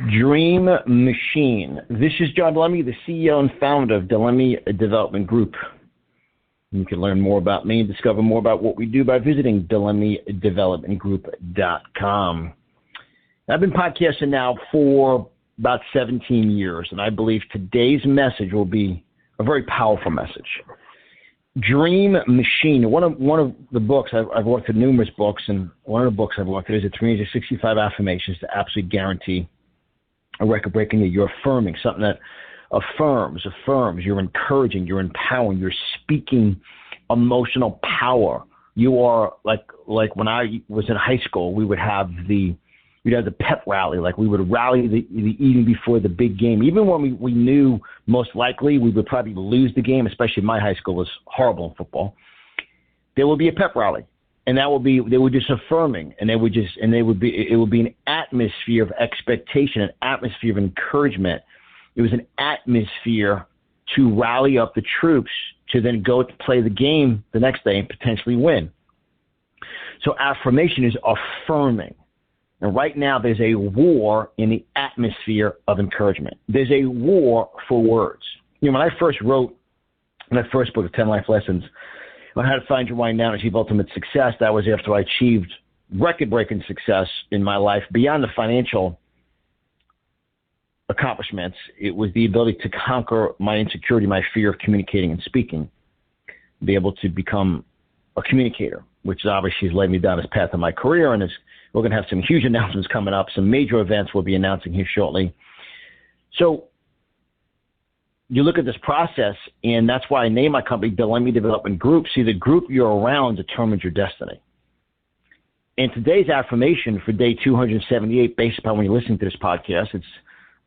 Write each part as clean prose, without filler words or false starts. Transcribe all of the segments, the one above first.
Dream Machine. This is John Delemy, the CEO and founder of Delemy Development Group. You can learn more about me and discover more about what we do by visiting DelemyDevelopmentGroup.com. I've been podcasting now for about 17 years, and I believe today's message will be a very powerful message. Dream Machine. One of the books, I've worked with numerous books, and one of the books I've worked with is the 365 Affirmations to absolutely guarantee a record-breaking that you're affirming, something that affirms, you're encouraging, you're empowering, you're speaking emotional power. You are like when I was in high school, we'd have the pep rally, like we would rally the evening before the big game. Even when we knew most likely we would probably lose the game, especially my high school was horrible in football, there would be a pep rally. And they were just affirming, it would be an atmosphere of expectation, an atmosphere of encouragement. It was an atmosphere to rally up the troops to then go to play the game the next day and potentially win. So affirmation is affirming. And right now there's a war in the atmosphere of encouragement. There's a war for words. When I first wrote my first book of 10 Life Lessons on how to find your why now and achieve ultimate success, that was after I achieved record-breaking success in my life beyond the financial accomplishments. It was the ability to conquer my insecurity, my fear of communicating and speaking, be able to become a communicator, which obviously has led me down this path in my career. And we're going to have some huge announcements coming up, some major events we'll be announcing here shortly. So you look at this process, and that's why I named my company Delemy Development Group. See, the group you're around determines your destiny. And today's affirmation for day 278, based upon when you're listening to this podcast, it's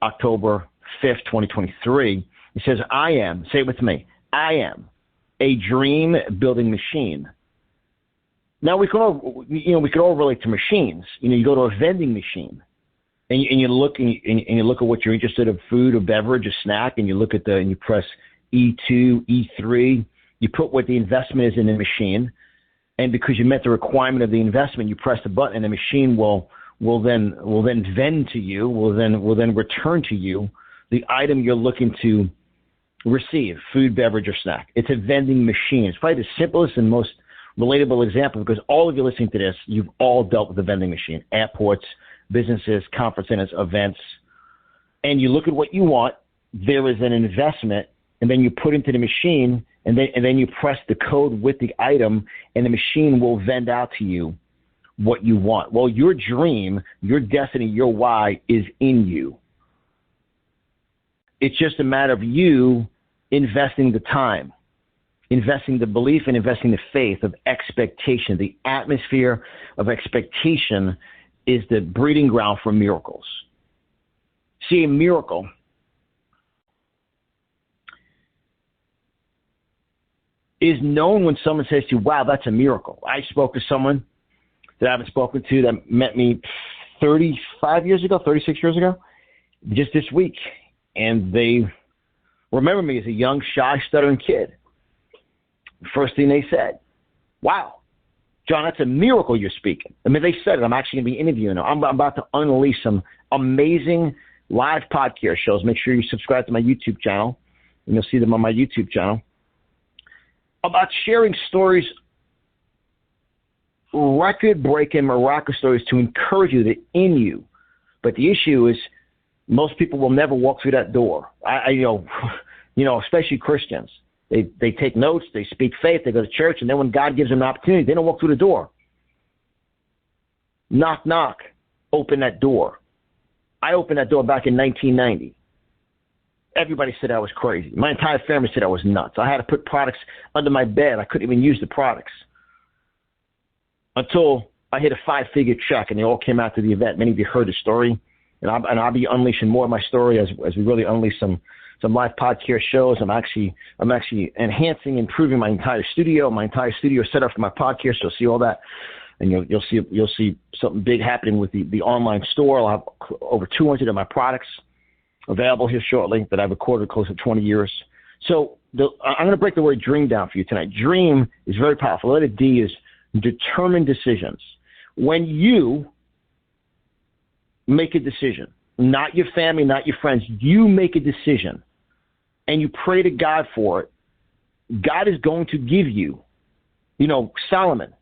October 5th, 2023. It says, I am, say it with me, I am a dream-building machine. Now, we can all relate to machines. You go to a vending machine, and you look at what you're interested in, food or beverage, a snack, and you look at and you press E2, E3. You put what the investment is in the machine, and because you met the requirement of the investment, you press the button, and the machine will then vend to you, will then return to you the item you're looking to receive, food, beverage, or snack. It's a vending machine. It's probably the simplest and most relatable example, because all of you listening to this, you've all dealt with a vending machine, airports, businesses, conference centers, events, and you look at what you want. There is an investment, and then you put into the machine, and then you press the code with the item, and the machine will vend out to you what you want. Well, your dream, your destiny, your why is in you. It's just a matter of you investing the time, investing the belief, and investing the faith of expectation. The atmosphere of expectation is the breeding ground for miracles. See, a miracle is known when someone says to you, wow, that's a miracle. I spoke to someone that I haven't spoken to that met me 36 years ago, just this week. And they remember me as a young, shy, stuttering kid. First thing they said, wow, John, that's a miracle you're speaking. I mean, they said it. I'm actually going to be interviewing them. I'm about to unleash some amazing live podcast shows. Make sure you subscribe to my YouTube channel, and you'll see them on my YouTube channel, about sharing stories, record-breaking, miraculous stories to encourage you, that in you. But the issue is most people will never walk through that door. Especially Christians. They take notes, they speak faith, they go to church, and then when God gives them an opportunity, they don't walk through the door. Knock, knock, open that door. I opened that door back in 1990. Everybody said I was crazy. My entire family said I was nuts. I had to put products under my bed. I couldn't even use the products until I hit a 5-figure check, and they all came out to the event. Many of you heard the story, and I'll be unleashing more of my story as we really unleash some live podcast shows. I'm actually enhancing, improving my entire studio. My entire studio is set up for my podcast. You'll see all that, and you'll see something big happening with the online store. I'll have over 200 of my products available here shortly that I've recorded close to 20 years. So I'm going to break the word dream down for you tonight. Dream is very powerful. The letter D is determined decisions. When you make a decision, not your family, not your friends. You make a decision and you pray to God for it. God is going to give you, Solomon,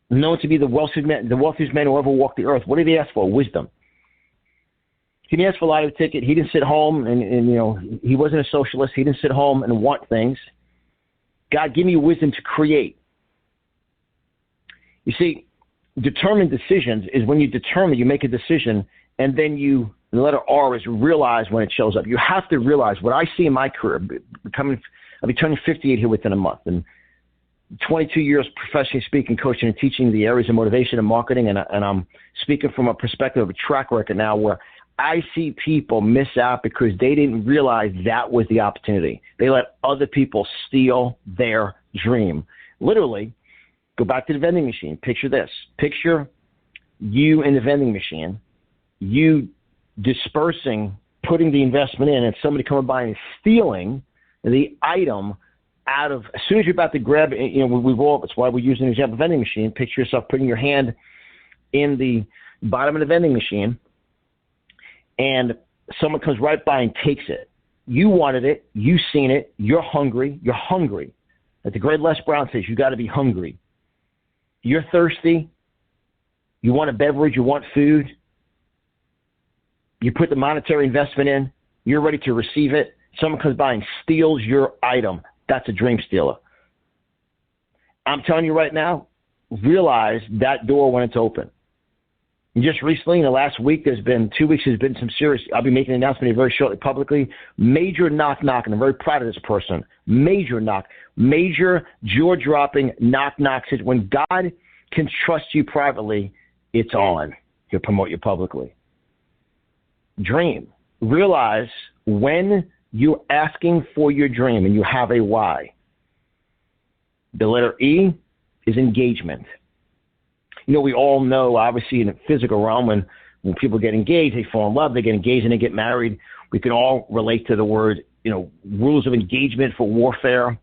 known to be the wealthiest man who ever walked the earth. What did he ask for? Wisdom. He didn't ask for a lottery ticket. He didn't sit home and he wasn't a socialist. He didn't sit home and want things. God, give me wisdom to create. You see, determined decisions is when you make a decision, and then the letter R is realize when it shows up. You have to realize what I see in my career. I'll be turning 58 here within a month, and 22 years professionally speaking, coaching, and teaching the areas of motivation and marketing, and I'm speaking from a perspective of a track record now where I see people miss out because they didn't realize that was the opportunity. They let other people steal their dream. Literally, go back to the vending machine. Picture this. Picture you in the vending machine, you dispersing, putting the investment in, and somebody coming by and stealing the item out of, as soon as you're about to grab it, that's why we're using an example vending machine. Picture yourself putting your hand in the bottom of the vending machine, and someone comes right by and takes it. You wanted it. You've seen it. You're hungry. You're hungry. Like the great Les Brown says, you got to be hungry. You're thirsty. You want a beverage. You want food. You put the monetary investment in. You're ready to receive it. Someone comes by and steals your item. That's a dream stealer. I'm telling you right now, realize that door when it's open. And just recently, in the last week, 2 weeks, there's been some serious, I'll be making an announcement here very shortly publicly, major knock, and I'm very proud of this person. Major jaw-dropping knock. When God can trust you privately, it's on. He'll promote you publicly. Dream. Realize when you're asking for your dream and you have a why. The letter E is engagement. We all know, obviously, in the physical realm, when people get engaged, they fall in love, they get engaged, and they get married. We can all relate to the word, rules of engagement for warfare.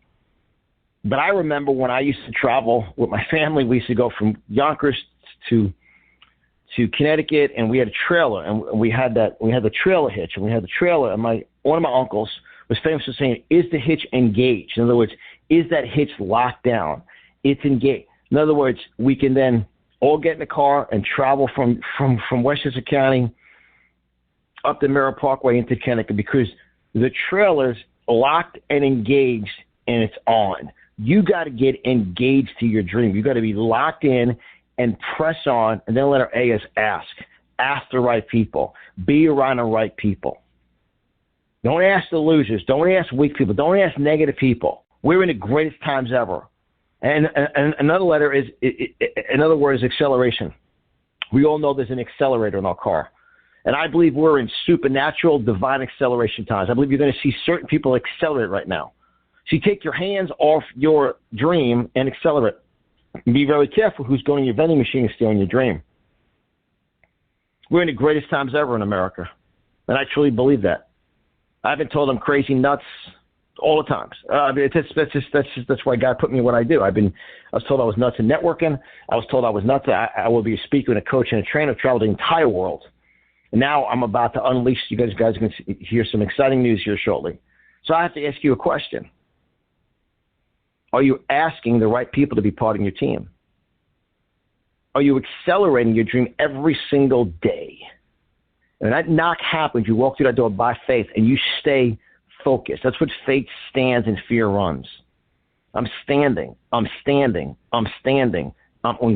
But I remember when I used to travel with my family, we used to go from Yonkers to Connecticut, and we had a trailer, and we had the trailer hitch, and one of my uncles was famous for saying, "Is the hitch engaged?" In other words, is that hitch locked down? It's engaged. In other words, we can then all get in the car and travel from Westchester County up the Merritt Parkway into Connecticut because the trailer's locked and engaged, and it's on. You got to get engaged to your dream. You got to be locked in and press on. And then letter A is ask. Ask the right people. Be around the right people. Don't ask the losers. Don't ask weak people. Don't ask negative people. We're in the greatest times ever. And another word is acceleration. We all know there's an accelerator in our car. And I believe we're in supernatural, divine acceleration times. I believe you're going to see certain people accelerate right now. So you take your hands off your dream and accelerate. Be very careful who's going to your vending machine and stealing your dream. We're in the greatest times ever in America. And I truly believe that. I've been told I'm crazy nuts all the times. That's why God put me in what I do. I was told I was nuts in networking. I was told I was nuts. I will be a speaker and a coach and a trainer, travel the entire world. And now I'm about to unleash. You guys are going to hear some exciting news here shortly. So I have to ask you a question. Are you asking the right people to be part of your team? Are you accelerating your dream every single day? And that knock happens, you walk through that door by faith, and you stay focused. That's what faith stands and fear runs. I'm standing. When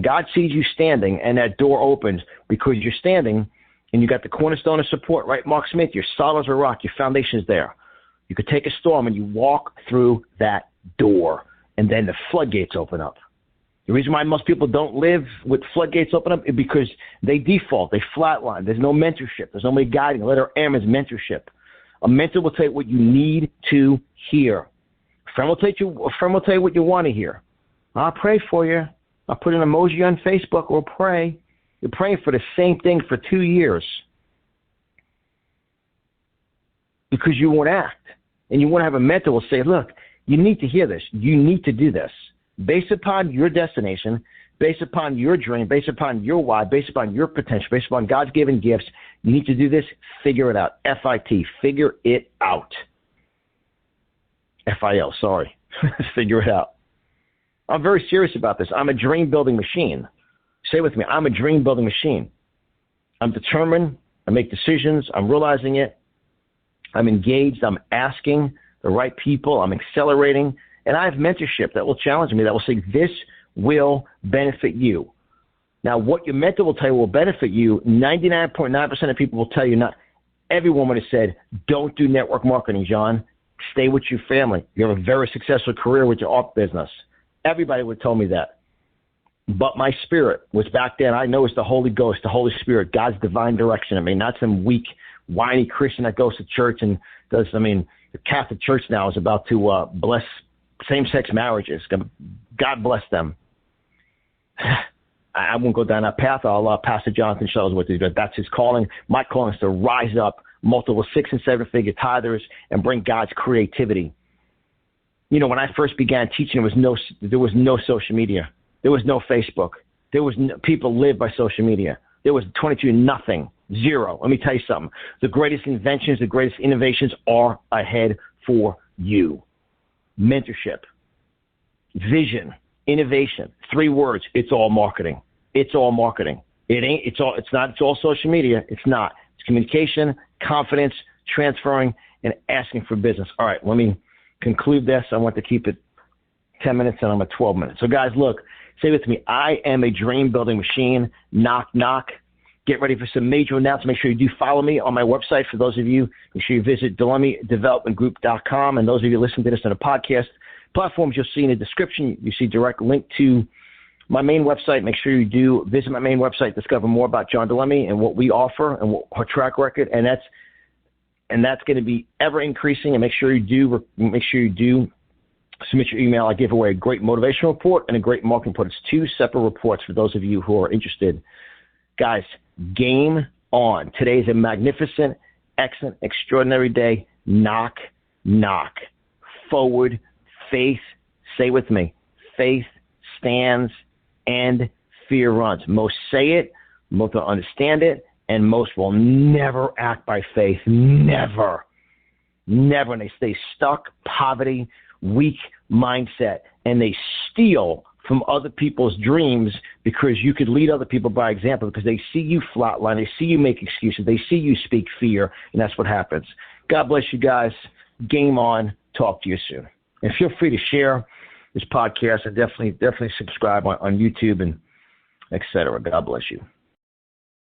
God sees you standing and that door opens because you're standing and you got the cornerstone of support, right, Mark Smith, you're solid as a rock, your foundation is there. You could take a storm and you walk through that door, and then the floodgates open up. The reason why most people don't live with floodgates open up is because they default, they flatline. There's no mentorship. There's nobody guiding. Letter M is mentorship. A mentor will tell you what you need to hear. A friend will tell you what you want to hear. I'll pray for you. I'll put an emoji on Facebook or pray. You're praying for the same thing for 2 years because you won't act. And you want to have a mentor will say, look, you need to hear this. You need to do this. Based upon your destination, based upon your dream, based upon your why, based upon your potential, based upon God's given gifts. You need to do this. Figure it out. FIT. Figure it out. FIL. Sorry. Figure it out. I'm very serious about this. I'm a dream building machine. Say with me. I'm a dream building machine. I'm determined. I make decisions. I'm realizing it. I'm engaged. I'm asking the right people. I'm accelerating. And I have mentorship that will challenge me, that will say, this will benefit you. Now, what your mentor will tell you will benefit you, 99.9% of people will tell you not. Everyone would have said, don't do network marketing, John. Stay with your family. You have a very successful career with your art business. Everybody would tell me that. But my spirit was back then, I know it's the Holy Ghost, the Holy Spirit, God's divine direction. I mean, not some weak, whiny Christian that goes to church and does, the Catholic Church now is about to bless same-sex marriages. God bless them. I won't go down that path. I'll Pastor Jonathan shows what to do. That's his calling. My calling is to rise up multiple 6- and 7-figure tithers and bring God's creativity. You know, when I first began teaching, there was no social media. There was no Facebook. People live by social media. There was 22 nothing, zero. Let me tell you something. The greatest inventions, the greatest innovations are ahead for you. Mentorship, vision, innovation, 3 words. It's all marketing. It's all marketing. It's all social media. It's not. It's communication, confidence, transferring, and asking for business. All right, let me conclude this. I want to keep it 10 minutes, and I'm at 12 minutes. So, guys, look, say with me, I am a dream-building machine. Knock, knock. Get ready for some major announcements. Make sure you do follow me on my website. For those of you, make sure you visit DeLummyDevelopmentGroup.com. And those of you listening to this on a podcast platforms, you'll see in the description, you see direct link to my main website. Make sure you do visit my main website, discover more about John DeLummy and what we offer and what our track record. And that's going to be ever increasing. And make sure you do submit your email. I give away a great motivational report and a great marketing report. It's 2 separate reports for those of you who are interested. Guys, game on. Today is a magnificent, excellent, extraordinary day. Knock, knock. Forward, faith, say with me, faith stands and fear runs. Most say it, most will understand it, and most will never act by faith. Never. Never. And they stay stuck, poverty, weak mindset, and they steal from other people's dreams because you could lead other people by example because they see you flatline, they see you make excuses, they see you speak fear, and that's what happens. God bless you guys. Game on. Talk to you soon. And feel free to share this podcast and definitely subscribe on YouTube and et cetera. God bless you.